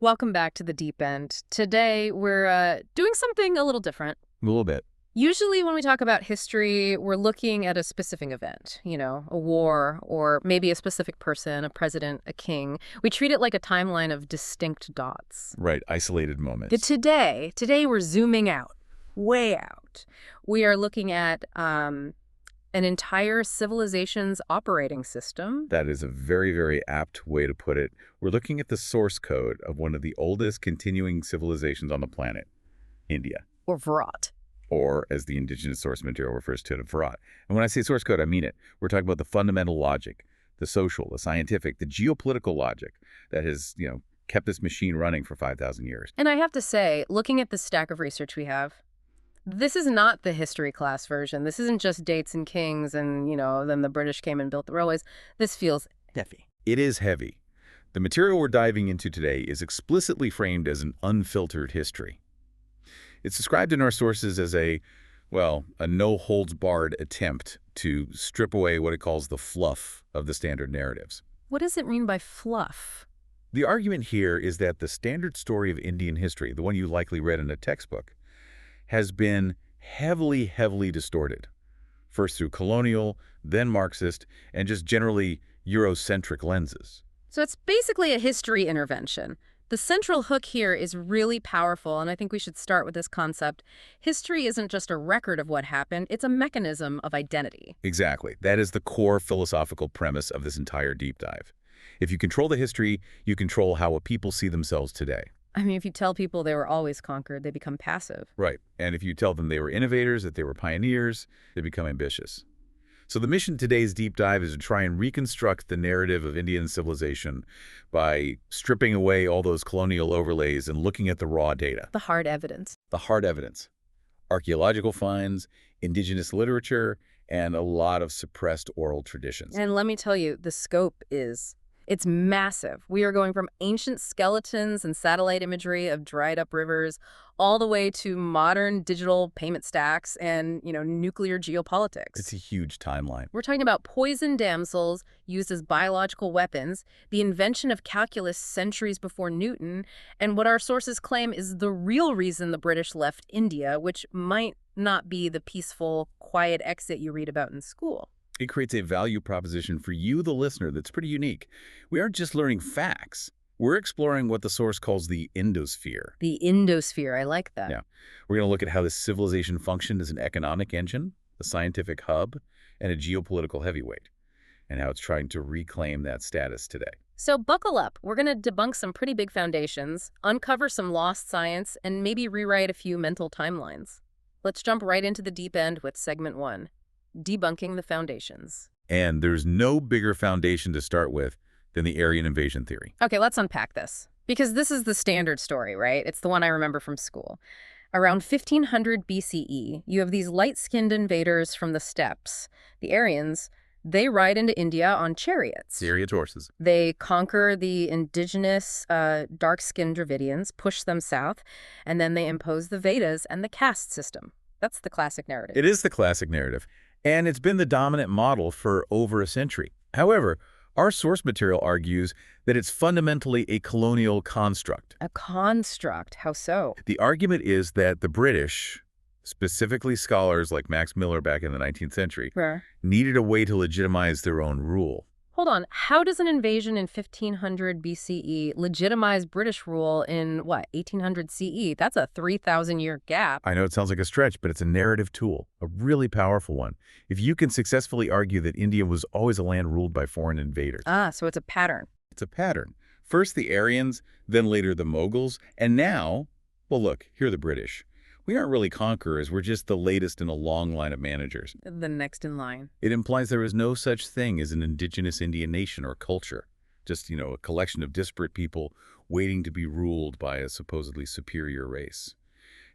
Welcome back to the deep end. Today, we're doing something a little different. A little bit. Usually when we talk about history, we're looking at a specific event, a war, or maybe a specific person, a president, a king. We treat it like a timeline of distinct dots. Right, isolated But moments. today we're zooming out, way out. We are looking at an entire civilization's operating system. That is a very, very apt way to put it. We're looking at the source code of one of the oldest continuing civilizations on the planet, India. Or Virat. Or, as the indigenous source material refers to it, Virat. And when I say source code, I mean it. We're talking about the fundamental logic, the social, the scientific, the geopolitical logic that has, kept this machine running for 5,000 years. And I have to say, looking at the stack of research we have, this is not the history class version. This isn't just dates and kings and, then the British came and built the railways. This feels heavy. It is heavy. The material we're diving into today is explicitly framed as an unfiltered history. It's described in our sources as a no-holds-barred attempt to strip away what it calls the fluff of the standard narratives. What does it mean by fluff? The argument here is that the standard story of Indian history, the one you likely read in a textbook, has been heavily, heavily distorted, first through colonial, then Marxist, and just generally Eurocentric lenses. So it's basically a history intervention. The central hook here is really powerful, and I think we should start with this concept. History isn't just a record of what happened, it's a mechanism of identity. Exactly. That is the core philosophical premise of this entire deep dive. If you control the history, you control how a people see themselves today. I mean, if you tell people they were always conquered, they become passive. Right. And if you tell them they were innovators, that they were pioneers, they become ambitious. So the mission of today's deep dive is to try and reconstruct the narrative of Indian civilization by stripping away all those colonial overlays and looking at the raw data. The hard evidence. The hard evidence. Archaeological finds, indigenous literature, and a lot of suppressed oral traditions. And let me tell you, the scope it's massive. We are going from ancient skeletons and satellite imagery of dried up rivers all the way to modern digital payment stacks and, nuclear geopolitics. It's a huge timeline. We're talking about poison damsels used as biological weapons, the invention of calculus centuries before Newton, and what our sources claim is the real reason the British left India, which might not be the peaceful, quiet exit you read about in school. It creates a value proposition for you, the listener, that's pretty unique. We aren't just learning facts. We're exploring what the source calls the Indosphere. The Indosphere, I like that. Yeah. We're going to look at how this civilization functioned as an economic engine, a scientific hub, and a geopolitical heavyweight, and how it's trying to reclaim that status today. So buckle up. We're going to debunk some pretty big foundations, uncover some lost science, and maybe rewrite a few mental timelines. Let's jump right into the deep end with segment 1. Debunking the foundations. And there's no bigger foundation to start with than the Aryan invasion theory. Okay, let's unpack this. Because this is the standard story, right? It's the one I remember from school. Around 1500 BCE, you have these light-skinned invaders from the steppes. The Aryans, they ride into India on chariots. Chariot horses. They conquer the indigenous dark-skinned Dravidians, push them south, and then they impose the Vedas and the caste system. That's the classic narrative. It is the classic narrative. And it's been the dominant model for over a century. However, our source material argues that it's fundamentally a colonial construct. A construct? How so? The argument is that the British, specifically scholars like Max Miller back in the 19th century, needed a way to legitimize their own rule. Hold on. How does an invasion in 1500 BCE legitimize British rule in, 1800 CE? That's a 3,000-year gap. I know it sounds like a stretch, but it's a narrative tool, a really powerful one. If you can successfully argue that India was always a land ruled by foreign invaders. So it's a pattern. It's a pattern. First the Aryans, then later the Mughals, and now, look, here are the British. We aren't really conquerors, we're just the latest in a long line of managers. The next in line. It implies there is no such thing as an indigenous Indian nation or culture. Just, a collection of disparate people waiting to be ruled by a supposedly superior race.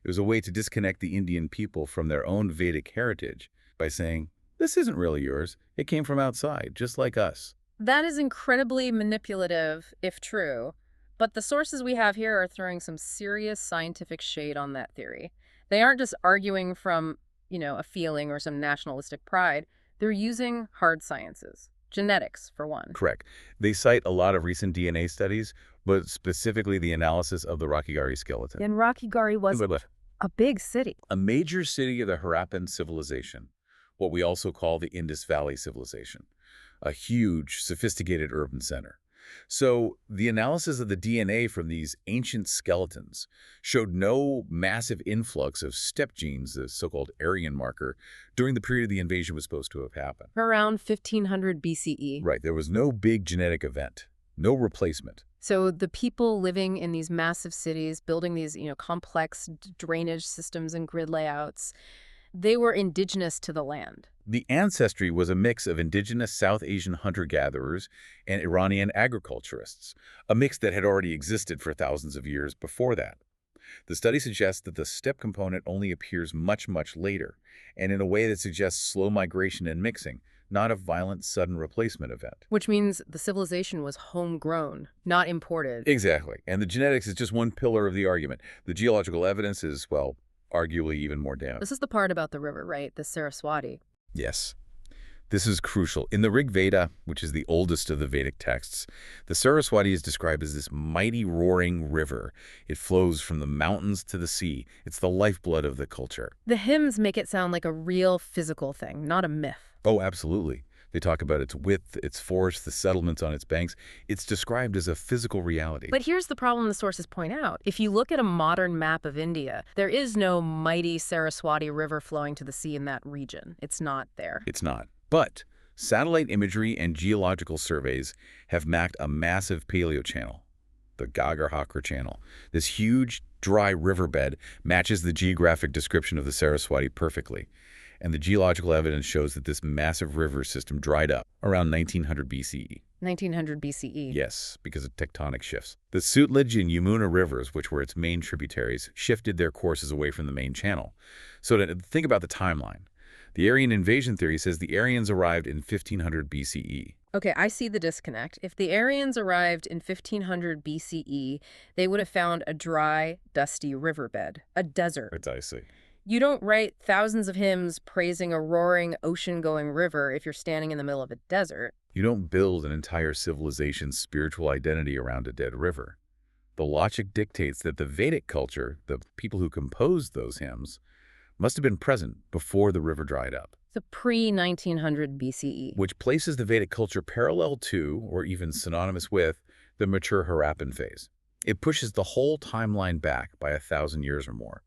It was a way to disconnect the Indian people from their own Vedic heritage by saying, this isn't really yours, it came from outside, just like us. That is incredibly manipulative, if true. But the sources we have here are throwing some serious scientific shade on that theory. They aren't just arguing from, a feeling or some nationalistic pride. They're using hard sciences. Genetics, for one. Correct. They cite a lot of recent DNA studies, but specifically the analysis of the Rakhigarhi skeleton. And Rakhigarhi was But a big city. a major city of the Harappan civilization, what we also call the Indus Valley civilization, a huge, sophisticated urban center. So the analysis of the DNA from these ancient skeletons showed no massive influx of steppe genes, the so-called Aryan marker, during the period the invasion was supposed to have happened. Around 1500 BCE. Right, there was no big genetic event, no replacement. So the people living in these massive cities, building these, complex drainage systems and grid layouts, they were indigenous to the land. The ancestry was a mix of indigenous South Asian hunter-gatherers and Iranian agriculturists, a mix that had already existed for thousands of years before that. The study suggests that the steppe component only appears much, much later, and in a way that suggests slow migration and mixing, not a violent, sudden replacement event. Which means the civilization was homegrown, not imported. Exactly. And the genetics is just one pillar of the argument. The geological evidence is, well, arguably even more damning. This is the part about the river, right? The Saraswati. Yes. This is crucial. In the Rig Veda, which is the oldest of the Vedic texts, the Saraswati is described as this mighty roaring river. It flows from the mountains to the sea. It's the lifeblood of the culture. The hymns make it sound like a real physical thing, not a myth. Oh, absolutely. They talk about its width, its force, the settlements on its banks. It's described as a physical reality. But here's the problem the sources point out. If you look at a modern map of India, there is no mighty Saraswati river flowing to the sea in that region. It's not there. It's not. But satellite imagery and geological surveys have mapped a massive paleochannel, the Gagar-Hakra Channel. This huge, dry riverbed matches the geographic description of the Saraswati perfectly. And the geological evidence shows that this massive river system dried up around 1900 BCE. 1900 BCE. Yes, because of tectonic shifts. The Sutlej and Yamuna rivers, which were its main tributaries, shifted their courses away from the main channel. So to think about the timeline, the Aryan invasion theory says the Aryans arrived in 1500 BCE. Okay, I see the disconnect. If the Aryans arrived in 1500 BCE, they would have found a dry, dusty riverbed, a desert. It's icy. You don't write thousands of hymns praising a roaring, ocean-going river if you're standing in the middle of a desert. You don't build an entire civilization's spiritual identity around a dead river. The logic dictates that the Vedic culture, the people who composed those hymns, must have been present before the river dried up. So pre-1900 BCE. Which places the Vedic culture parallel to, or even synonymous with, the mature Harappan phase. It pushes the whole timeline back by 1,000 years or more.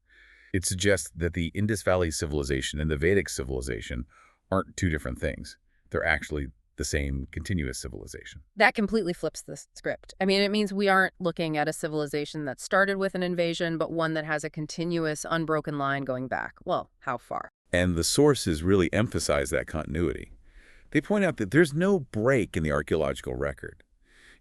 It suggests that the Indus Valley civilization and the Vedic civilization aren't two different things. They're actually the same continuous civilization. That completely flips the script. I mean, it means we aren't looking at a civilization that started with an invasion, but one that has a continuous, unbroken line going back. Well, how far? And the sources really emphasize that continuity. They point out that there's no break in the archaeological record.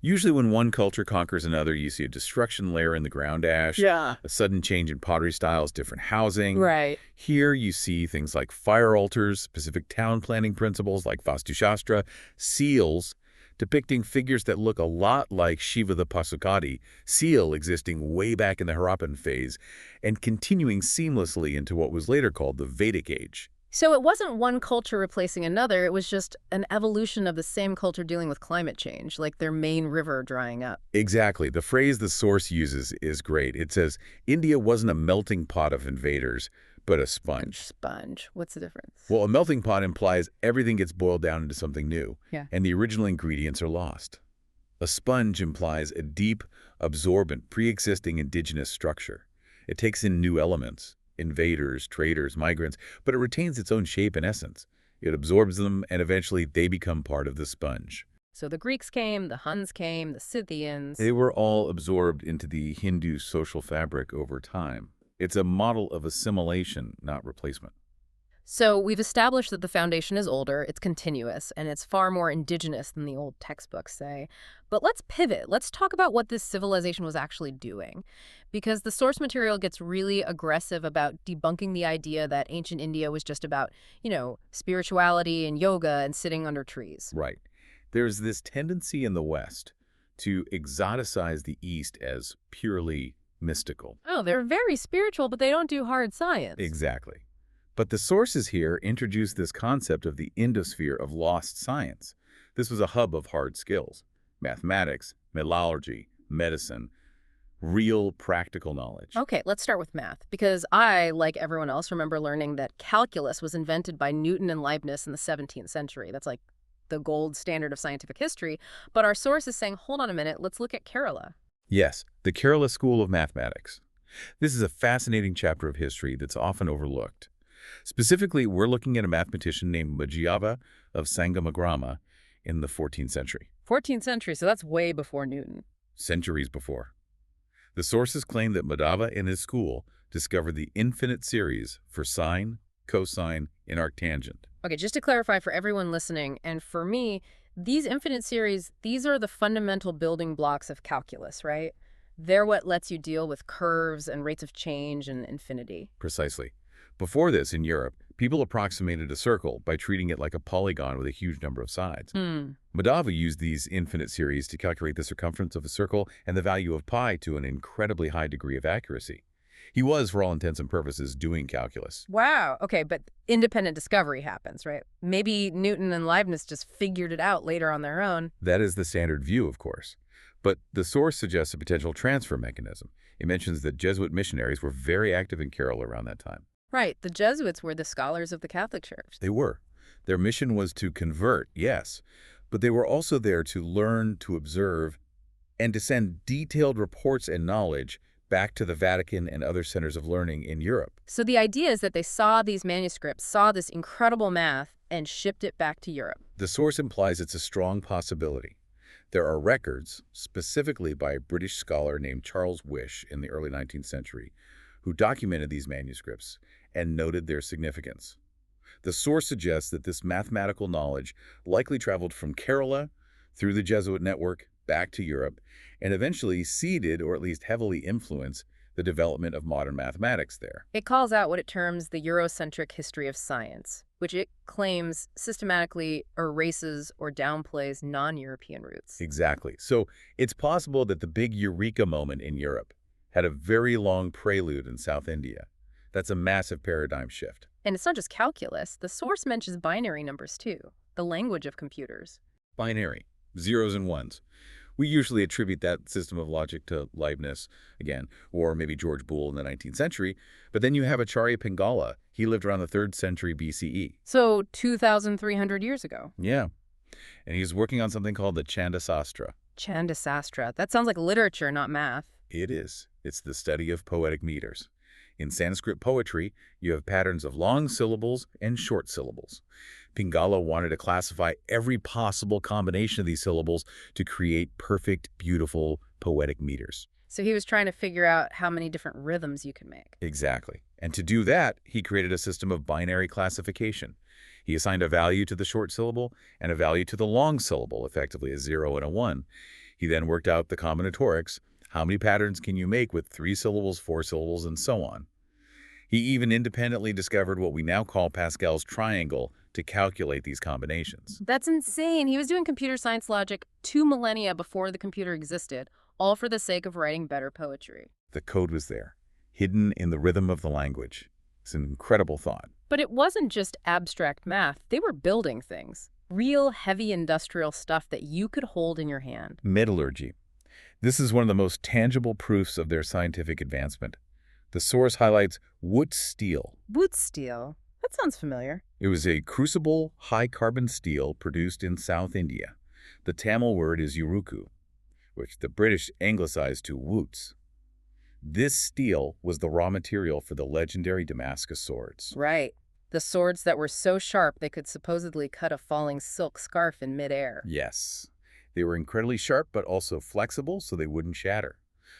Usually when one culture conquers another, you see a destruction layer in the ground ash, Yeah. a sudden change in pottery styles, different housing. Right. Here you see things like fire altars, specific town planning principles like Vastu Shastra, seals depicting figures that look a lot like Shiva the Pasukati, seal existing way back in the Harappan phase and continuing seamlessly into what was later called the Vedic Age. So it wasn't one culture replacing another, it was just an evolution of the same culture dealing with climate change, like their main river drying up. Exactly. The phrase the source uses is great. It says, India wasn't a melting pot of invaders, but a sponge. Sponge. What's the difference? Well, a melting pot implies everything gets boiled down into something new, Yeah. and the original ingredients are lost. A sponge implies a deep, absorbent, pre-existing indigenous structure. It takes in new elements. Invaders, traders, migrants, but it retains its own shape and essence. It absorbs them, and eventually they become part of the sponge. So the Greeks came, the Huns came, the Scythians. They were all absorbed into the Hindu social fabric over time. It's a model of assimilation, not replacement. So we've established that the foundation is older, it's continuous, and it's far more indigenous than the old textbooks say. But let's pivot. Let's talk about what this civilization was actually doing. Because the source material gets really aggressive about debunking the idea that ancient India was just about, spirituality and yoga and sitting under trees. Right. There's this tendency in the West to exoticize the East as purely mystical. Oh, they're very spiritual, but they don't do hard science. Exactly. But the sources here introduced this concept of the Indosphere of lost science. This was a hub of hard skills: mathematics, metallurgy, medicine, real practical knowledge. Okay, let's start with math, because I, like everyone else, remember learning that calculus was invented by Newton and Leibniz in the 17th century. That's like the gold standard of scientific history. But our source is saying, hold on a minute, let's look at Kerala. Yes, the Kerala School of Mathematics. This is a fascinating chapter of history that's often overlooked. Specifically, we're looking at a mathematician named Madhyava of Sangamagrama in the 14th century. 14th century, so that's way before Newton. Centuries before. The sources claim that Madhyava and his school discovered the infinite series for sine, cosine, and arctangent. Okay, just to clarify for everyone listening, and for me, these infinite series, these are the fundamental building blocks of calculus, right? They're what lets you deal with curves and rates of change and infinity. Precisely. Before this, in Europe, people approximated a circle by treating it like a polygon with a huge number of sides. Madhyava used these infinite series to calculate the circumference of a circle and the value of pi to an incredibly high degree of accuracy. He was, for all intents and purposes, doing calculus. Wow. Okay, but independent discovery happens, right? Maybe Newton and Leibniz just figured it out later on their own. That is the standard view, of course. But the source suggests a potential transfer mechanism. It mentions that Jesuit missionaries were very active in Kerala around that time. Right. The Jesuits were the scholars of the Catholic Church. They were. Their mission was to convert, yes, but they were also there to learn, to observe, and to send detailed reports and knowledge back to the Vatican and other centers of learning in Europe. So the idea is that they saw these manuscripts, saw this incredible math, and shipped it back to Europe. The source implies it's a strong possibility. There are records, specifically by a British scholar named Charles Wish in the early 19th century, who documented these manuscripts and noted their significance. The source suggests that this mathematical knowledge likely traveled from Kerala through the Jesuit network back to Europe and eventually seeded, or at least heavily influenced, the development of modern mathematics there. It calls out what it terms the Eurocentric history of science, which it claims systematically erases or downplays non-European roots. Exactly. So it's possible that the big eureka moment in Europe had a very long prelude in South India. That's a massive paradigm shift. And it's not just calculus. The source mentions binary numbers too, the language of computers. Binary, zeros and ones. We usually attribute that system of logic to Leibniz, again, or maybe George Boole in the 19th century. But then you have Acharya Pingala. He lived around the 3rd century BCE. So 2,300 years ago. Yeah. And he's working on something called the Chandasastra. Chandasastra. That sounds like literature, not math. It is. It's the study of poetic meters. In Sanskrit poetry, you have patterns of long syllables and short syllables. Pingala wanted to classify every possible combination of these syllables to create perfect, beautiful, poetic meters. So he was trying to figure out how many different rhythms you can make. Exactly. And to do that, he created a system of binary classification. He assigned a value to the short syllable and a value to the long syllable, effectively a 0 and a 1. He then worked out the combinatorics. How many patterns can you make with 3 syllables, 4 syllables, and so on? He even independently discovered what we now call Pascal's triangle to calculate these combinations. That's insane. He was doing computer science logic 2 millennia before the computer existed, all for the sake of writing better poetry. The code was there, hidden in the rhythm of the language. It's an incredible thought. But it wasn't just abstract math. They were building things. Real heavy industrial stuff that you could hold in your hand. Metallurgy. This is one of the most tangible proofs of their scientific advancement. The source highlights wood steel. Wood steel? That sounds familiar. It was a crucible, high-carbon steel produced in South India. The Tamil word is uruku, which the British anglicized to woots. This steel was the raw material for the legendary Damascus swords. Right. The swords that were so sharp they could supposedly cut a falling silk scarf in midair. Yes. They were incredibly sharp but also flexible so they wouldn't shatter.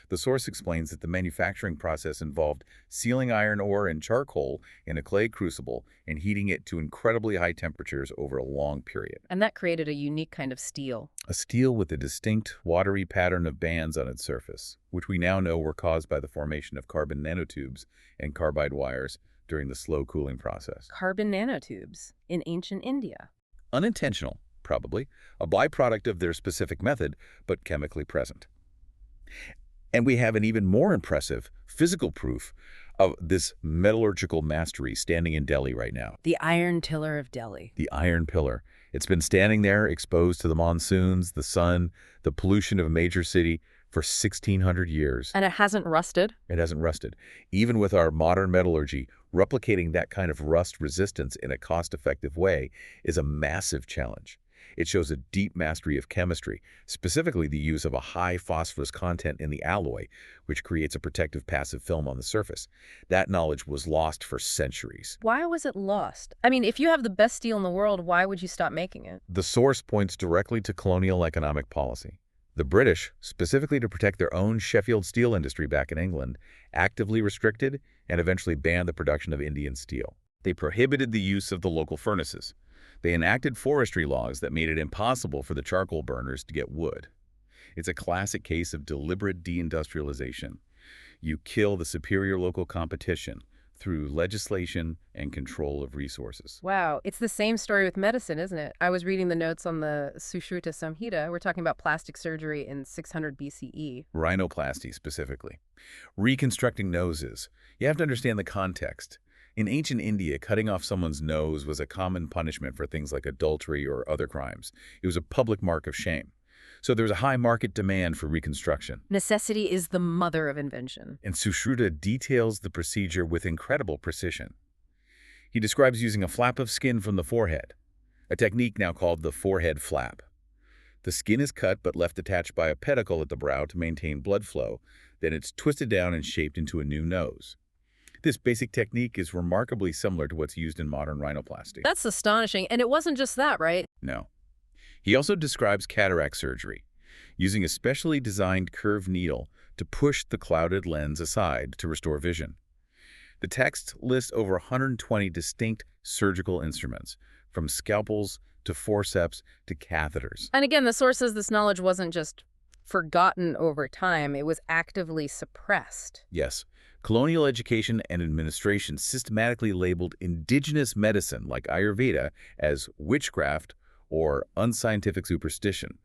The source explains that the manufacturing process involved sealing iron ore and charcoal in a clay crucible and heating it to incredibly high temperatures over a long period. And that created a unique kind of steel. A steel with a distinct, watery pattern of bands on its surface, which we now know were caused by the formation of carbon nanotubes and carbide wires during the slow cooling process. Carbon nanotubes in ancient India. Unintentional, probably, a byproduct of their specific method, but chemically present. And we have an even more impressive physical proof of this metallurgical mastery standing in Delhi right now. The Iron Pillar of Delhi. The Iron Pillar. It's been standing there, exposed to the monsoons, the sun, the pollution of a major city for 1,600 years. And it hasn't rusted? It hasn't rusted. Even with our modern metallurgy, replicating that kind of rust resistance in a cost-effective way is a massive challenge. It shows a deep mastery of chemistry, specifically the use of a high phosphorus content in the alloy, which creates a protective passive film on the surface. That knowledge was lost for centuries. Why was it lost? I mean, if you have the best steel in the world, why would you stop making it? The source points directly to colonial economic policy. The British, specifically to protect their own Sheffield steel industry back in England, actively restricted and eventually banned the production of Indian steel. They prohibited the use of the local furnaces. They enacted forestry laws that made it impossible for the charcoal burners to get wood. It's a classic case of deliberate deindustrialization. You kill the superior local competition through legislation and control of resources. Wow, it's the same story with medicine, isn't it? I was reading the notes on the Sushruta Samhita. We're talking about plastic surgery in 600 BCE. Rhinoplasty specifically. Reconstructing noses. You have to understand the context. In ancient India, cutting off someone's nose was a common punishment for things like adultery or other crimes. It was a public mark of shame. So there was a high market demand for reconstruction. Necessity is the mother of invention. And Sushruta details the procedure with incredible precision. He describes using a flap of skin from the forehead, a technique now called the forehead flap. The skin is cut but left attached by a pedicle at the brow to maintain blood flow. Then it's twisted down and shaped into a new nose. This basic technique is remarkably similar to what's used in modern rhinoplasty. That's astonishing. And it wasn't just that, right? No. He also describes cataract surgery, using a specially designed curved needle to push the clouded lens aside to restore vision. The text lists over 120 distinct surgical instruments, from scalpels to forceps to catheters. And again, the source says this knowledge wasn't just forgotten over time, it was actively suppressed. Yes. Colonial education and administration systematically labeled indigenous medicine like Ayurveda as witchcraft or unscientific superstition.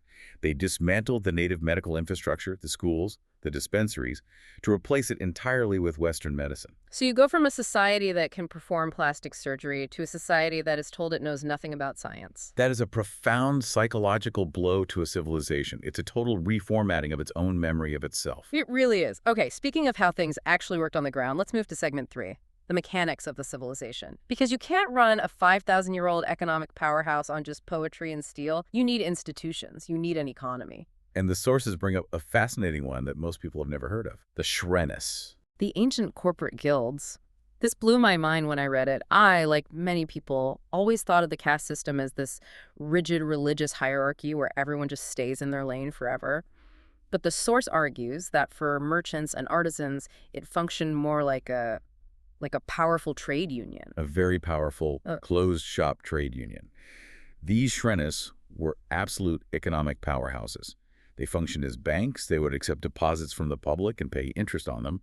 They dismantled the native medical infrastructure, the schools, the dispensaries, to replace it entirely with Western medicine. So you go from a society that can perform plastic surgery to a society that is told it knows nothing about science. That is a profound psychological blow to a civilization. It's a total reformatting of its own memory of itself. It really is. Okay, speaking of how things actually worked on the ground, let's move to segment 3. The mechanics of the civilization. Because you can't run a 5,000-year-old economic powerhouse on just poetry and steel. You need institutions. You need an economy. And the sources bring up a fascinating one that most people have never heard of, the Shrenis. The ancient corporate guilds. This blew my mind when I read it. I, like many people, always thought of the caste system as this rigid religious hierarchy where everyone just stays in their lane forever. But the source argues that for merchants and artisans, it functioned more like a powerful trade union. A very powerful, closed-shop trade union. These Shrenis were absolute economic powerhouses. They functioned as banks. They would accept deposits from the public and pay interest on them.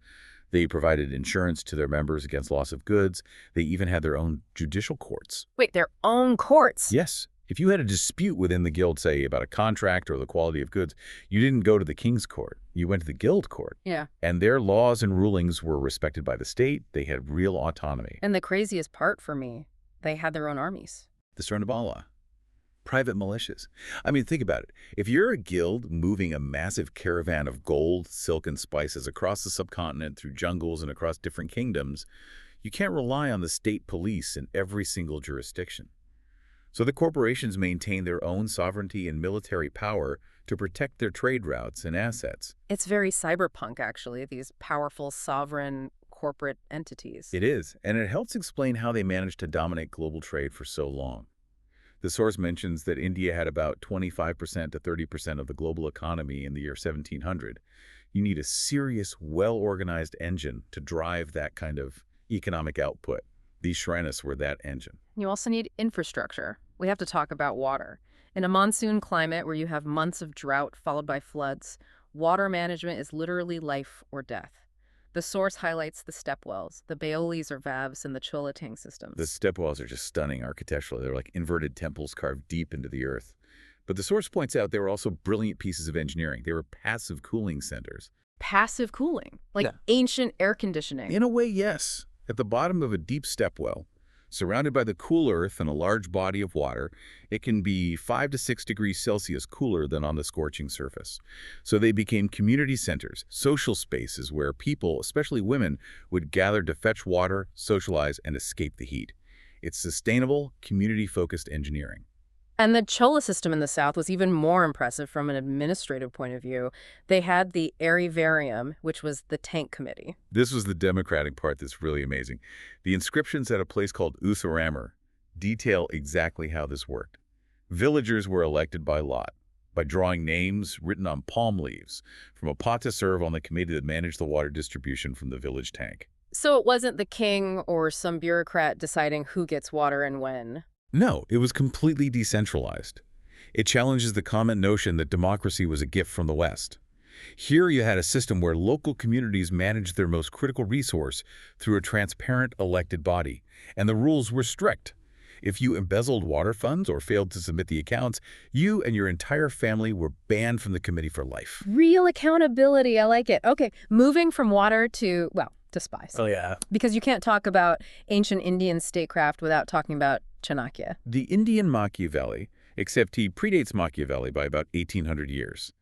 They provided insurance to their members against loss of goods. They even had their own judicial courts. Wait, their own courts? Yes. If you had a dispute within the guild, say, about a contract or the quality of goods, you didn't go to the king's court. You went to the guild court. Yeah. And their laws and rulings were respected by the state. They had real autonomy. And the craziest part for me, they had their own armies. The Sernabala. Private militias. I mean, think about it. If you're a guild moving a massive caravan of gold, silk, and spices across the subcontinent through jungles and across different kingdoms, you can't rely on the state police in every single jurisdiction. So the corporations maintain their own sovereignty and military power to protect their trade routes and assets. It's very cyberpunk, actually, these powerful, sovereign corporate entities. It is, and it helps explain how they managed to dominate global trade for so long. The source mentions that India had about 25% to 30% of the global economy in the year 1700. You need a serious, well-organized engine to drive that kind of economic output. These Shrenis were that engine. You also need infrastructure. We have to talk about water. In a monsoon climate where you have months of drought followed by floods, water management is literally life or death. The source highlights the stepwells, the baolis or valves, and the cholatang systems. The stepwells are just stunning architecturally. They're like inverted temples carved deep into the earth. But the source points out they were also brilliant pieces of engineering. They were passive cooling centers. Passive cooling? Like ancient air conditioning? In a way, yes. At the bottom of a deep stepwell, Surrounded by the cool earth and a large body of water, it can be 5 to 6 degrees Celsius cooler than on the scorching surface. So they became community centers, social spaces where people, especially women, would gather to fetch water, socialize, and escape the heat. It's sustainable, community-focused engineering. And the Chola system in the south was even more impressive from an administrative point of view. They had the Arivarium, which was the tank committee. This was the democratic part that's really amazing. The inscriptions at a place called Usaramur detail exactly how this worked. Villagers were elected by lot, by drawing names written on palm leaves from a pot to serve on the committee that managed the water distribution from the village tank. So it wasn't the king or some bureaucrat deciding who gets water and when. No, it was completely decentralized. It challenges the common notion that democracy was a gift from the West. Here you had a system where local communities managed their most critical resource through a transparent elected body, and the rules were strict. If you embezzled water funds or failed to submit the accounts, you and your entire family were banned from the committee for life. Real accountability, I like it. Okay, moving from water to, well, to spies. Oh, yeah. Because you can't talk about ancient Indian statecraft without talking about Chanakya. The Indian Machiavelli, except he predates Machiavelli by about 1,800 years.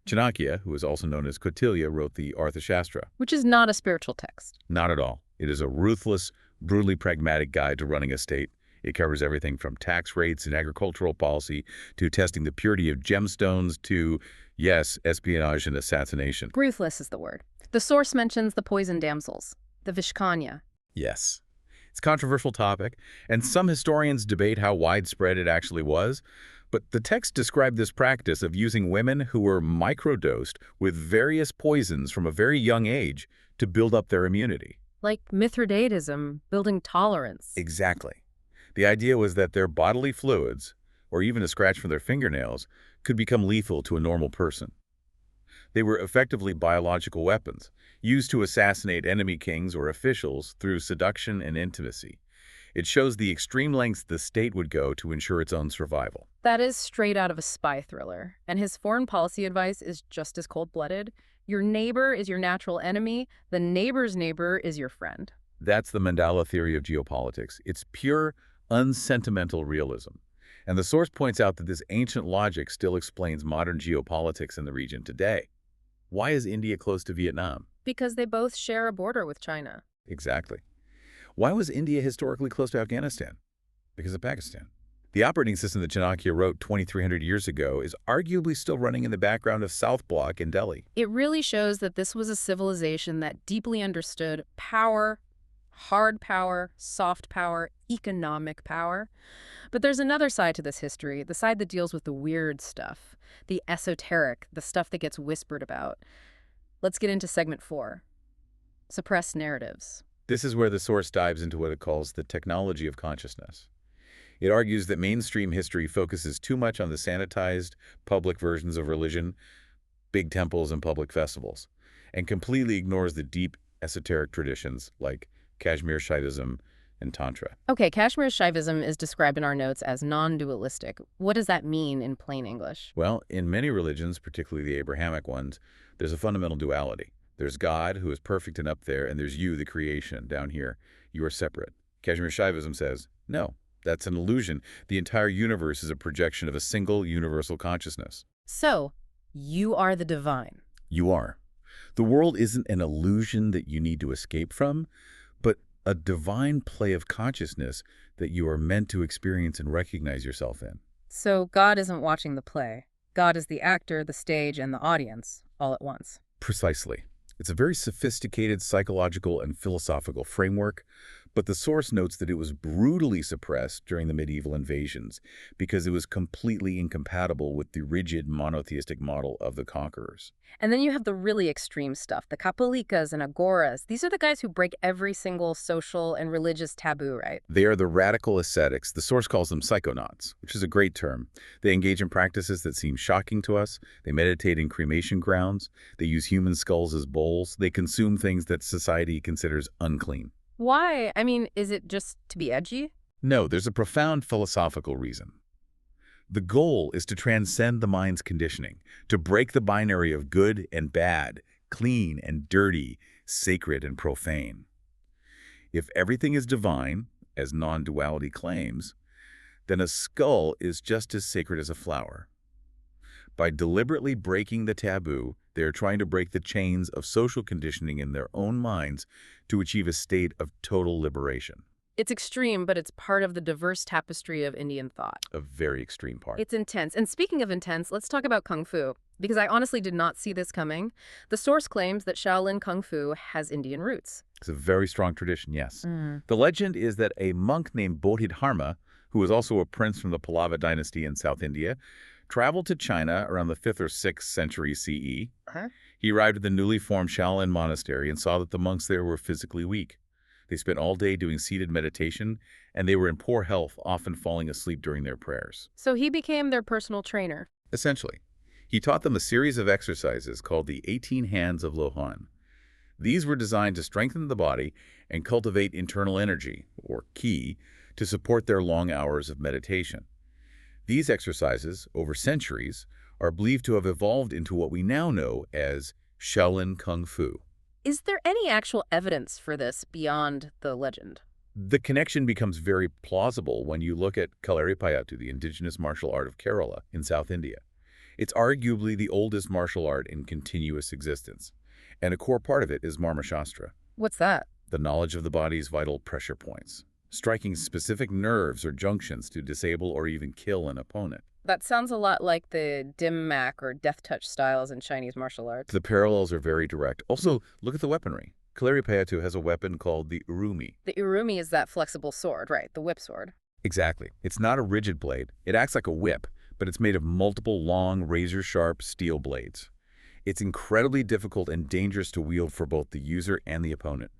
Chanakya, who is also known as Kautilya, wrote the Arthashastra. Which is not a spiritual text. Not at all. It is a ruthless, brutally pragmatic guide to running a state. It covers everything from tax rates and agricultural policy to testing the purity of gemstones to, yes, espionage and assassination. Ruthless is the word. The source mentions the poison damsels, the Vishkanya. Yes. It's a controversial topic, and some historians debate how widespread it actually was, but the text described this practice of using women who were microdosed with various poisons from a very young age to build up their immunity. Like Mithridatism, building tolerance. Exactly. The idea was that their bodily fluids, or even a scratch from their fingernails, could become lethal to a normal person. They were effectively biological weapons, used to assassinate enemy kings or officials through seduction and intimacy. It shows the extreme lengths the state would go to ensure its own survival. That is straight out of a spy thriller. And his foreign policy advice is just as cold-blooded. Your neighbor is your natural enemy. The neighbor's neighbor is your friend. That's the Mandala theory of geopolitics. It's pure, unsentimental realism. And the source points out that this ancient logic still explains modern geopolitics in the region today. Why is India close to Vietnam? Because they both share a border with China. Exactly. Why was India historically close to Afghanistan? Because of Pakistan. The operating system that Chanakya wrote 2,300 years ago is arguably still running in the background of South Bloc in Delhi. It really shows that this was a civilization that deeply understood power, hard power, soft power, economic power. But there's another side to this history, the side that deals with the weird stuff, the esoteric, the stuff that gets whispered about. Let's get into segment 4, suppressed narratives. This is where the source dives into what it calls the technology of consciousness. It argues that mainstream history focuses too much on the sanitized, public versions of religion, big temples and public festivals, and completely ignores the deep, esoteric traditions like Kashmir Shaivism and Tantra. Okay, Kashmir Shaivism is described in our notes as non-dualistic. What does that mean in plain English? Well, in many religions, particularly the Abrahamic ones, there's a fundamental duality. There's God, who is perfect and up there, and there's you, the creation, down here. You are separate. Kashmir Shaivism says, no, that's an illusion. The entire universe is a projection of a single universal consciousness. So, you are the divine. You are. The world isn't an illusion that you need to escape from, but a divine play of consciousness that you are meant to experience and recognize yourself in. So God isn't watching the play. God is the actor, the stage, and the audience, all at once. Precisely. It's a very sophisticated psychological and philosophical framework, but the source notes that it was brutally suppressed during the medieval invasions because it was completely incompatible with the rigid monotheistic model of the conquerors. And then you have the really extreme stuff, the Kapalikas and Agoras. These are the guys who break every single social and religious taboo, right? They are the radical ascetics. The source calls them psychonauts, which is a great term. They engage in practices that seem shocking to us. They meditate in cremation grounds. They use human skulls as bowls. They consume things that society considers unclean. Why? I mean, is it just to be edgy? No, there's a profound philosophical reason. The goal is to transcend the mind's conditioning, to break the binary of good and bad, clean and dirty, sacred and profane. If everything is divine, as non-duality claims, then a skull is just as sacred as a flower. By deliberately breaking the taboo, they are trying to break the chains of social conditioning in their own minds to achieve a state of total liberation. It's extreme, but it's part of the diverse tapestry of Indian thought. A very extreme part. It's intense. And speaking of intense, let's talk about Kung Fu, because I honestly did not see this coming. The source claims that Shaolin Kung Fu has Indian roots. It's a very strong tradition, yes. The legend is that a monk named Bodhidharma, who was also a prince from the Pallava dynasty in South India, traveled to China around the 5th or 6th century CE. He arrived at the newly formed Shaolin monastery and saw that the monks there were physically weak. They spent all day doing seated meditation, and they were in poor health, often falling asleep during their prayers. So he became their personal trainer. Essentially, he taught them a series of exercises called the 18 Hands of Lohan. These were designed to strengthen the body and cultivate internal energy, or qi, to support their long hours of meditation. These exercises, over centuries, are believed to have evolved into what we now know as Shaolin Kung Fu. Is there any actual evidence for this beyond the legend? The connection becomes very plausible when you look at Kalaripayattu, the indigenous martial art of Kerala in South India. It's arguably the oldest martial art in continuous existence, and a core part of it is Marmashastra, What's that? the knowledge of the body's vital pressure points, striking specific nerves or junctions to disable or even kill an opponent. That sounds a lot like the dim mak or death touch styles in Chinese martial arts. The parallels are very direct. Also, look at the weaponry. Kalaripayattu has a weapon called the urumi. The urumi is that flexible sword, right? The whip sword. Exactly. It's not a rigid blade. It acts like a whip, but it's made of multiple long, razor-sharp steel blades. It's incredibly difficult and dangerous to wield for both the user and the opponent.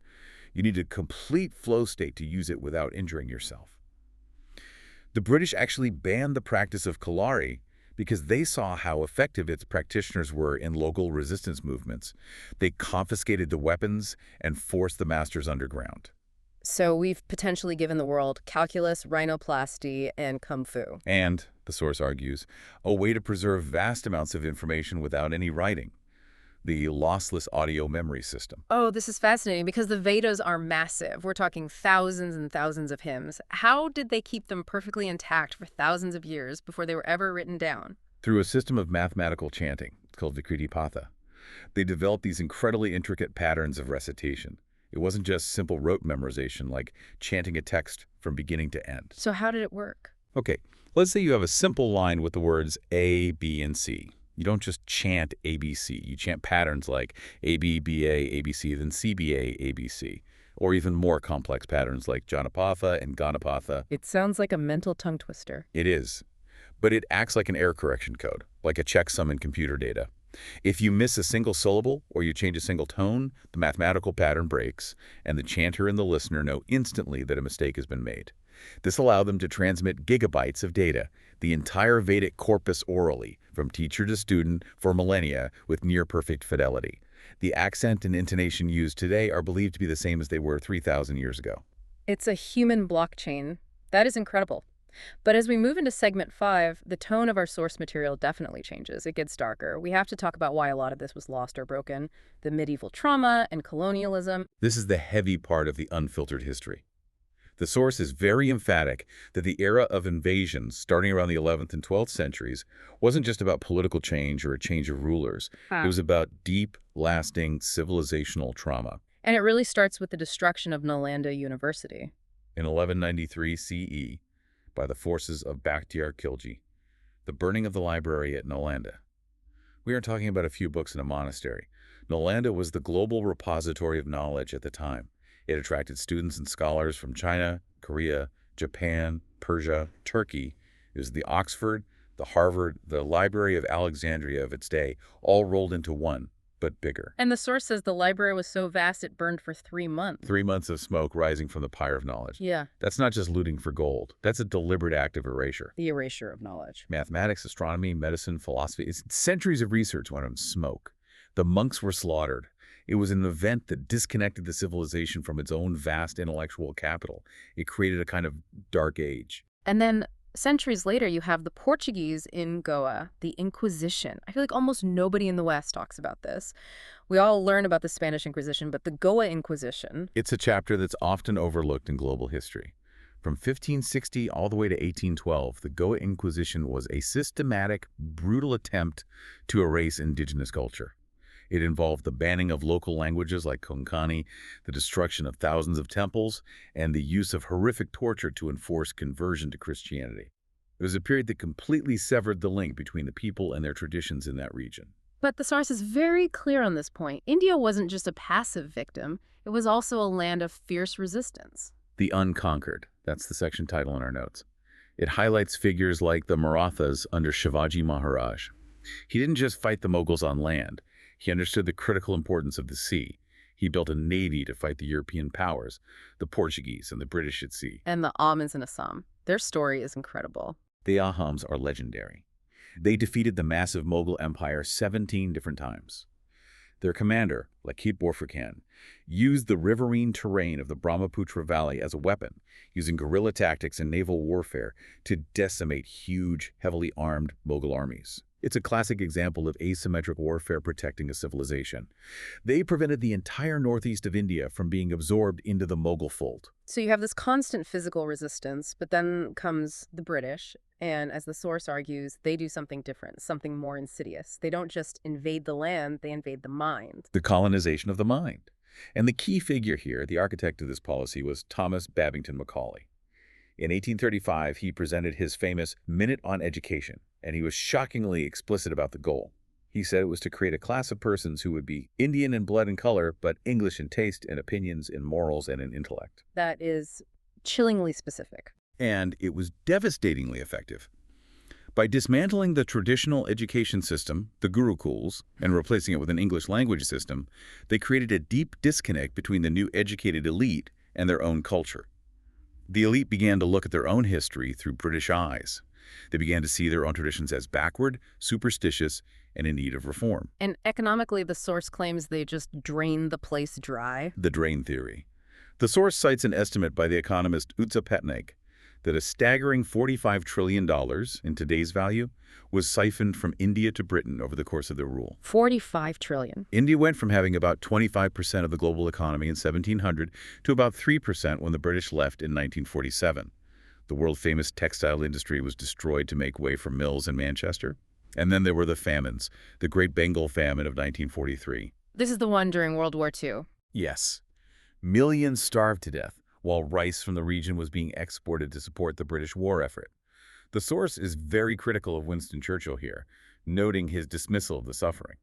You need a complete flow state to use it without injuring yourself. The British actually banned the practice of Kalari because they saw how effective its practitioners were in local resistance movements. They confiscated the weapons and forced the masters underground. So we've potentially given the world calculus, rhinoplasty, and kung fu. And, the source argues, a way to preserve vast amounts of information without any writing. The lossless audio memory system. Oh, this is fascinating because the Vedas are massive. We're talking thousands and thousands of hymns. How did they keep them perfectly intact for thousands of years before they were ever written down? Through a system of mathematical chanting, it's called Vikriti Patha. They developed these incredibly intricate patterns of recitation. It wasn't just simple rote memorization like chanting a text from beginning to end. So how did it work? Okay, let's say you have a simple line with the words A, B, and C. You don't just chant ABC. You chant patterns like A, B, B, A, A, B, C, then C, B, A, A, B, C. Or even more complex patterns like Janapatha and Ganapatha. It sounds like a mental tongue twister. It is. But it acts like an error correction code, like a checksum in computer data. If you miss a single syllable or you change a single tone, the mathematical pattern breaks, and the chanter and the listener know instantly that a mistake has been made. This allowed them to transmit gigabytes of data, the entire Vedic corpus orally, from teacher to student for millennia with near-perfect fidelity. The accent and intonation used today are believed to be the same as they were 3,000 years ago. It's a human blockchain. That is incredible. But as we move into segment 5, the tone of our source material definitely changes. It gets darker. We have to talk about why a lot of this was lost or broken, the medieval trauma and colonialism. This is the heavy part of the unfiltered history. The source is very emphatic that the era of invasions, starting around the 11th and 12th centuries, wasn't just about political change or a change of rulers. It was about deep, lasting civilizational trauma. And it really starts with the destruction of Nalanda University. In 1193 CE, by the forces of Bakhtiyar Khilji, the burning of the library at Nalanda. We aren't talking about a few books in a monastery. Nalanda was the global repository of knowledge at the time. It attracted students and scholars from China, Korea, Japan, Persia, Turkey. It was the Oxford, the Harvard, the Library of Alexandria of its day, all rolled into one, but bigger. And the source says the library was so vast it burned for 3 months. 3 months of smoke rising from the pyre of knowledge. Yeah. That's not just looting for gold. That's a deliberate act of erasure. The erasure of knowledge. Mathematics, astronomy, medicine, philosophy. It's centuries of research went in smoke. The monks were slaughtered. It was an event that disconnected the civilization from its own vast intellectual capital. It created a kind of dark age. And then centuries later, you have the Portuguese in Goa, the Inquisition. I feel like almost nobody in the West talks about this. We all learn about the Spanish Inquisition, but the Goa Inquisition. It's a chapter that's often overlooked in global history. From 1560 all the way to 1812, the Goa Inquisition was a systematic, brutal attempt to erase indigenous culture. It involved the banning of local languages like Konkani, the destruction of thousands of temples, and the use of horrific torture to enforce conversion to Christianity. It was a period that completely severed the link between the people and their traditions in that region. But the source is very clear on this point. India wasn't just a passive victim, it was also a land of fierce resistance. The Unconquered, that's the section title in our notes. It highlights figures like the Marathas under Shivaji Maharaj. He didn't just fight the Mughals on land. He understood the critical importance of the sea. He built a navy to fight the European powers, the Portuguese and the British at sea. And the Ahmeds in Assam. Their story is incredible. The Ahams are legendary. They defeated the massive Mughal Empire 17 different times. Their commander, Lakit Borfurkan, used the riverine terrain of the Brahmaputra Valley as a weapon, using guerrilla tactics and naval warfare to decimate huge, heavily armed Mughal armies. It's a classic example of asymmetric warfare protecting a civilization. They prevented the entire northeast of India from being absorbed into the Mughal fold. So you have this constant physical resistance, but then comes the British, and as the source argues, they do something different, something more insidious. They don't just invade the land, they invade the mind. The colonization of the mind. And the key figure here, the architect of this policy, was Thomas Babington Macaulay. In 1835, he presented his famous Minute on Education, and he was shockingly explicit about the goal. He said it was to create a class of persons who would be Indian in blood and color, but English in taste and opinions, in morals, and in intellect. That is chillingly specific. And it was devastatingly effective. By dismantling the traditional education system, the Gurukuls, and replacing it with an English language system, they created a deep disconnect between the new educated elite and their own culture. The elite began to look at their own history through British eyes. They began to see their own traditions as backward, superstitious, and in need of reform. And economically, the source claims they just drained the place dry. The drain theory. The source cites an estimate by the economist Utsa Petnaik that a staggering $45 trillion in today's value was siphoned from India to Britain over the course of their rule. 45 trillion. India went from having about 25% of the global economy in 1700 to about 3% when the British left in 1947. The world-famous textile industry was destroyed to make way for mills in Manchester. And then there were the famines, the Great Bengal Famine of 1943. This is the one during World War II. Yes. Millions starved to death, while rice from the region was being exported to support the British war effort. The source is very critical of Winston Churchill here, noting his dismissal of the suffering.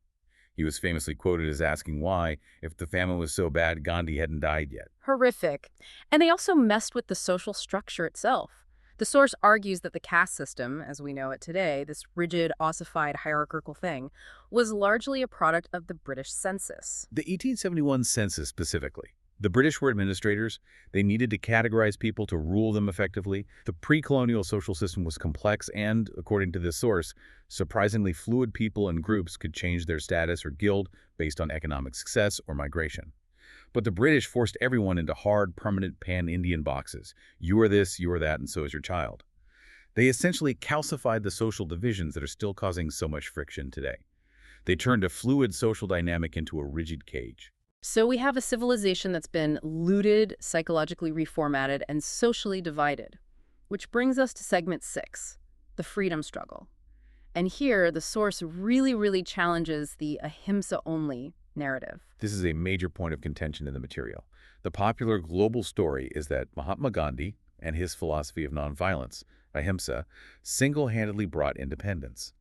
He was famously quoted as asking why, if the famine was so bad, Gandhi hadn't died yet. Horrific. And they also messed with the social structure itself. The source argues that the caste system, as we know it today, this rigid, ossified, hierarchical thing, was largely a product of the British census. The 1871 census specifically. The British were administrators. They needed to categorize people to rule them effectively. The pre-colonial social system was complex and, according to this source, surprisingly fluid. People and groups could change their status or guild based on economic success or migration. But the British forced everyone into hard, permanent pan-Indian boxes. You are this, you are that, and so is your child. They essentially calcified the social divisions that are still causing so much friction today. They turned a fluid social dynamic into a rigid cage. So we have a civilization that's been looted, psychologically reformatted, and socially divided. Which brings us to segment 6, the freedom struggle. And here, the source really challenges the ahimsa-only narrative. This is a major point of contention in the material. The popular global story is that Mahatma Gandhi and his philosophy of nonviolence, ahimsa, single-handedly brought independence.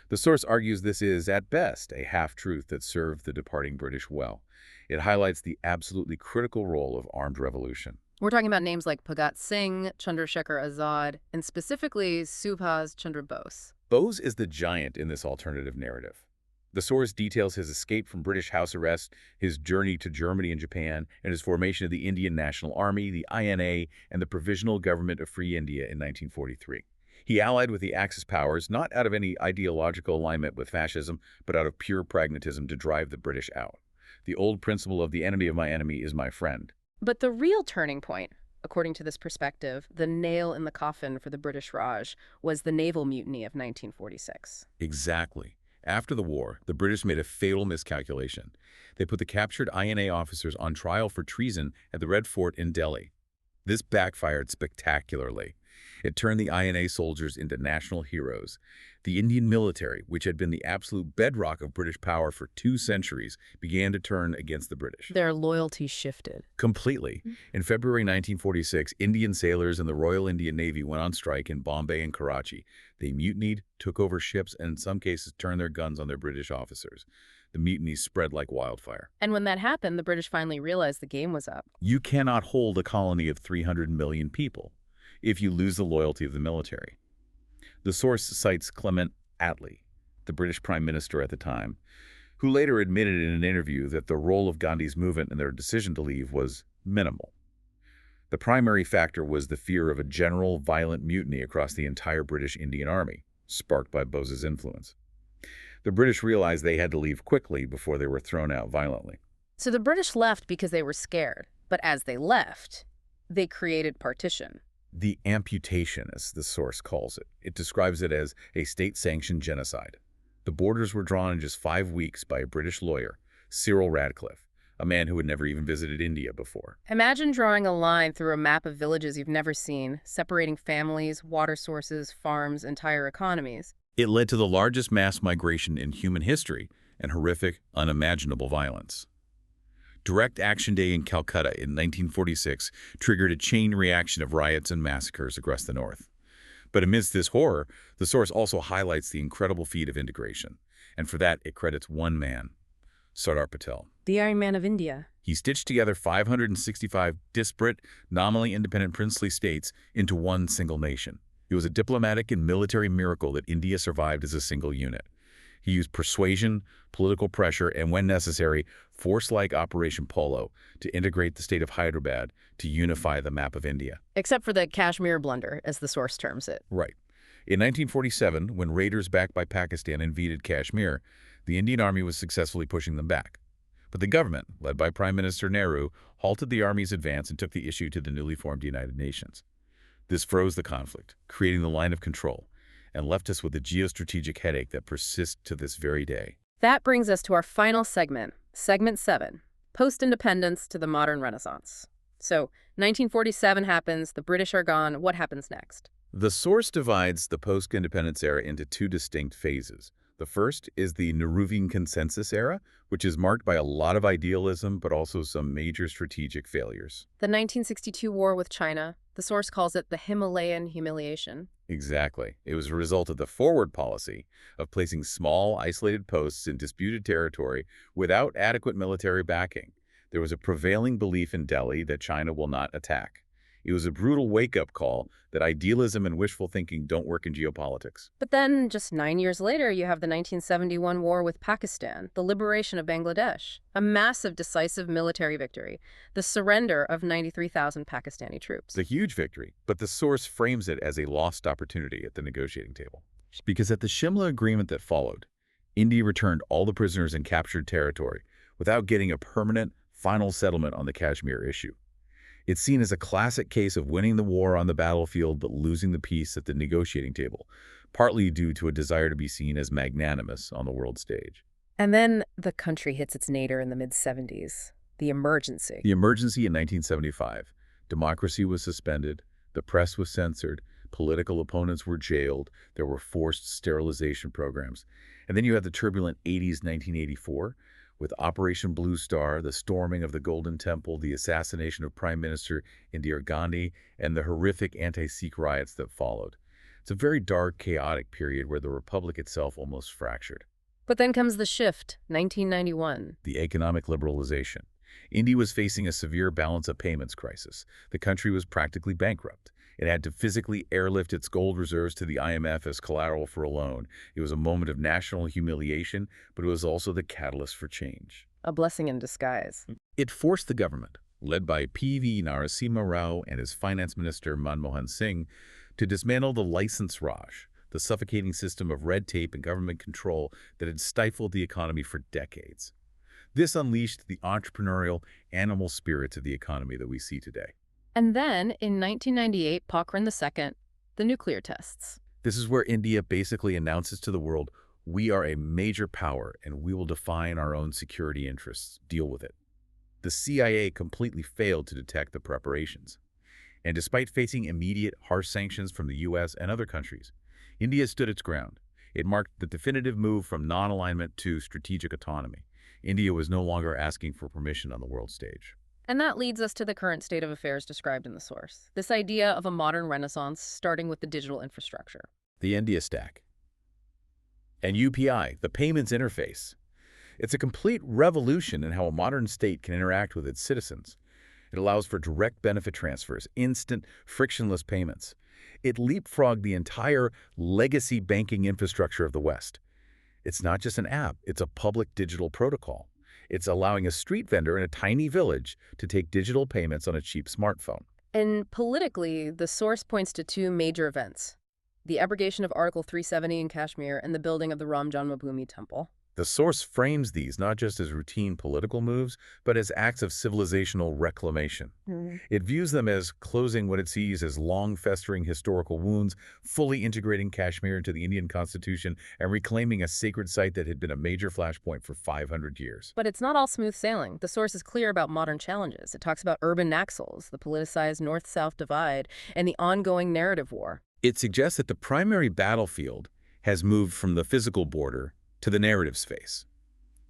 The source argues this is, at best, a half-truth that served the departing British well. It highlights the absolutely critical role of armed revolution. We're talking about names like Bhagat Singh, Chandrasekhar Azad, and specifically Subhas Chandra Bose. Bose is the giant in this alternative narrative. The source details his escape from British house arrest, his journey to Germany and Japan, and his formation of the Indian National Army, the INA, and the Provisional Government of Free India in 1943. He allied with the Axis powers, not out of any ideological alignment with fascism, but out of pure pragmatism to drive the British out. The old principle of the enemy of my enemy is my friend. But the real turning point, according to this perspective, the nail in the coffin for the British Raj, was the naval mutiny of 1946. Exactly. After the war, the British made a fatal miscalculation. They put the captured INA officers on trial for treason at the Red Fort in Delhi. This backfired spectacularly. It turned the INA soldiers into national heroes. The Indian military, which had been the absolute bedrock of British power for 2 centuries, began to turn against the British. Their loyalty shifted. Completely. In February 1946, Indian sailors in the Royal Indian Navy went on strike in Bombay and Karachi. They mutinied, took over ships, and in some cases turned their guns on their British officers. The mutiny spread like wildfire. And when that happened, the British finally realized the game was up. You cannot hold a colony of 300 million people if you lose the loyalty of the military. The source cites Clement Attlee, the British Prime Minister at the time, who later admitted in an interview that the role of Gandhi's movement in their decision to leave was minimal. The primary factor was the fear of a general violent mutiny across the entire British Indian Army, sparked by Bose's influence. The British realized they had to leave quickly before they were thrown out violently. So the British left because they were scared. But as they left, they created partition. The amputation, as the source calls it. It describes it as a state-sanctioned genocide. The borders were drawn in just 5 weeks by a British lawyer, Cyril Radcliffe, a man who had never even visited India before. Imagine drawing a line through a map of villages you've never seen, separating families, water sources, farms, entire economies. It led to the largest mass migration in human history and horrific, unimaginable violence. Direct Action Day in Calcutta in 1946 triggered a chain reaction of riots and massacres across the north. But amidst this horror, the source also highlights the incredible feat of integration, and for that it credits one man, Sardar Patel. The Iron Man of India. He stitched together 565 disparate, nominally independent princely states into one single nation. It was a diplomatic and military miracle that India survived as a single unit. He used persuasion, political pressure, and when necessary, force like Operation Polo to integrate the state of Hyderabad to unify the map of India. Except for the Kashmir blunder, as the source terms it. Right. In 1947, when raiders backed by Pakistan invaded Kashmir, the Indian Army was successfully pushing them back. But the government, led by Prime Minister Nehru, halted the Army's advance and took the issue to the newly formed United Nations. This froze the conflict, creating the line of control, and left us with a geostrategic headache that persists to this very day. That brings us to our final segment, Segment 7, Post-Independence to the Modern Renaissance. So, 1947 happens, the British are gone, what happens next? The source divides the post-independence era into 2 distinct phases. The first is the Nehruvian Consensus era, which is marked by a lot of idealism but also some major strategic failures. The 1962 war with China, the source calls it the Himalayan humiliation. Exactly. It was a result of the forward policy of placing small, isolated posts in disputed territory without adequate military backing. There was a prevailing belief in Delhi that China will not attack. It was a brutal wake-up call that idealism and wishful thinking don't work in geopolitics. But then, just 9 years later, you have the 1971 war with Pakistan, the liberation of Bangladesh, a massive, decisive military victory, the surrender of 93,000 Pakistani troops. It's a huge victory, but the source frames it as a lost opportunity at the negotiating table. Because at the Shimla agreement that followed, India returned all the prisoners in captured territory without getting a permanent, final settlement on the Kashmir issue. It's seen as a classic case of winning the war on the battlefield but losing the peace at the negotiating table, partly due to a desire to be seen as magnanimous on the world stage. And then the country hits its nadir in the mid-70s, the emergency. The emergency in 1975. Democracy was suspended, the press was censored, political opponents were jailed, there were forced sterilization programs. And then you had the turbulent 80s 1984, with Operation Blue Star, the storming of the Golden Temple, the assassination of Prime Minister Indira Gandhi, and the horrific anti-Sikh riots that followed. It's a very dark, chaotic period where the republic itself almost fractured. But then comes the shift, 1991. The economic liberalization. India was facing a severe balance of payments crisis. The country was practically bankrupt. It had to physically airlift its gold reserves to the IMF as collateral for a loan. It was a moment of national humiliation, but it was also the catalyst for change. A blessing in disguise. It forced the government, led by P.V. Narasimha Rao and his finance minister Manmohan Singh, to dismantle the license Raj, the suffocating system of red tape and government control that had stifled the economy for decades. This unleashed the entrepreneurial, animal spirits of the economy that we see today. And then, in 1998, Pokhran II, the nuclear tests. This is where India basically announces to the world, we are a major power and we will define our own security interests. Deal with it. The CIA completely failed to detect the preparations. And despite facing immediate, harsh sanctions from the U.S. and other countries, India stood its ground. It marked the definitive move from non-alignment to strategic autonomy. India was no longer asking for permission on the world stage. And that leads us to the current state of affairs described in the source. This idea of a modern renaissance starting with the digital infrastructure. The India Stack. And UPI, the payments interface. It's a complete revolution in how a modern state can interact with its citizens. It allows for direct benefit transfers, instant, frictionless payments. It leapfrogged the entire legacy banking infrastructure of the West. It's not just an app, it's a public digital protocol. It's allowing a street vendor in a tiny village to take digital payments on a cheap smartphone. And politically, the source points to two major events: the abrogation of Article 370 in Kashmir and the building of the Ram Janmabhoomi Temple. The source frames these not just as routine political moves, but as acts of civilizational reclamation. It views them as closing what it sees as long-festering historical wounds, fully integrating Kashmir into the Indian constitution, and reclaiming a sacred site that had been a major flashpoint for 500 years. But it's not all smooth sailing. The source is clear about modern challenges. It talks about urban naxals, the politicized north-south divide, and the ongoing narrative war. It suggests that the primary battlefield has moved from the physical border to the narrative space.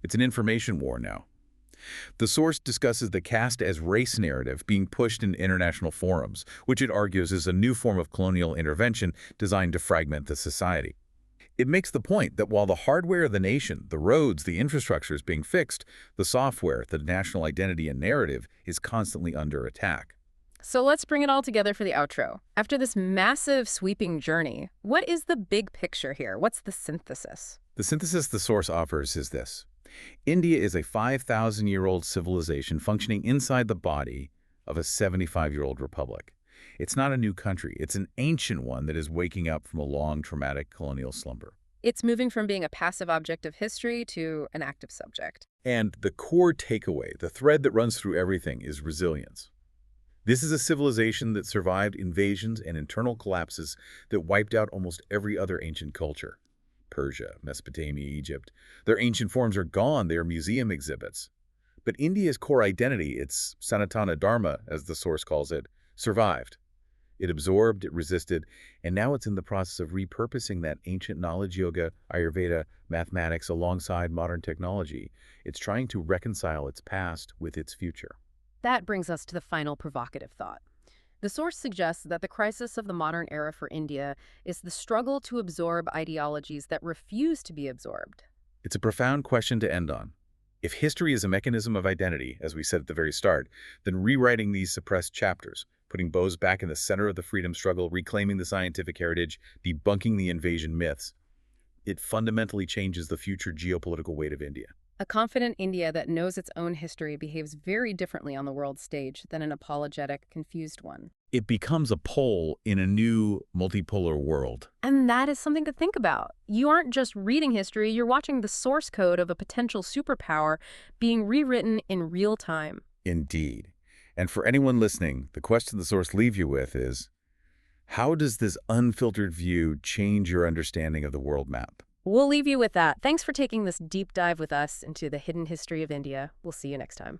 It's an information war now. The source discusses the caste as race narrative being pushed in international forums, which it argues is a new form of colonial intervention designed to fragment the society. It makes the point that while the hardware of the nation, the roads, the infrastructure is being fixed, the software, the national identity and narrative is constantly under attack. So let's bring it all together for the outro. After this massive, sweeping journey, what is the big picture here? What's the synthesis? The synthesis the source offers is this. India is a 5,000-year-old civilization functioning inside the body of a 75-year-old republic. It's not a new country. It's an ancient one that is waking up from a long, traumatic colonial slumber. It's moving from being a passive object of history to an active subject. And the core takeaway, the thread that runs through everything, is resilience. This is a civilization that survived invasions and internal collapses that wiped out almost every other ancient culture. Persia, Mesopotamia, Egypt. Their ancient forms are gone. They are museum exhibits. But India's core identity, its Sanatana Dharma, as the source calls it, survived. It absorbed, it resisted, and now it's in the process of repurposing that ancient knowledge, yoga, Ayurveda, mathematics, alongside modern technology. It's trying to reconcile its past with its future. That brings us to the final provocative thought. The source suggests that the crisis of the modern era for India is the struggle to absorb ideologies that refuse to be absorbed. It's a profound question to end on. If history is a mechanism of identity, as we said at the very start, then rewriting these suppressed chapters, putting Bose back in the center of the freedom struggle, reclaiming the scientific heritage, debunking the invasion myths, it fundamentally changes the future geopolitical weight of India. A confident India that knows its own history behaves very differently on the world stage than an apologetic, confused one. It becomes a pole in a new multipolar world. And that is something to think about. You aren't just reading history, you're watching the source code of a potential superpower being rewritten in real time. Indeed. And for anyone listening, the question the source leaves you with is, how does this unfiltered view change your understanding of the world map? We'll leave you with that. Thanks for taking this deep dive with us into the hidden history of India. We'll see you next time.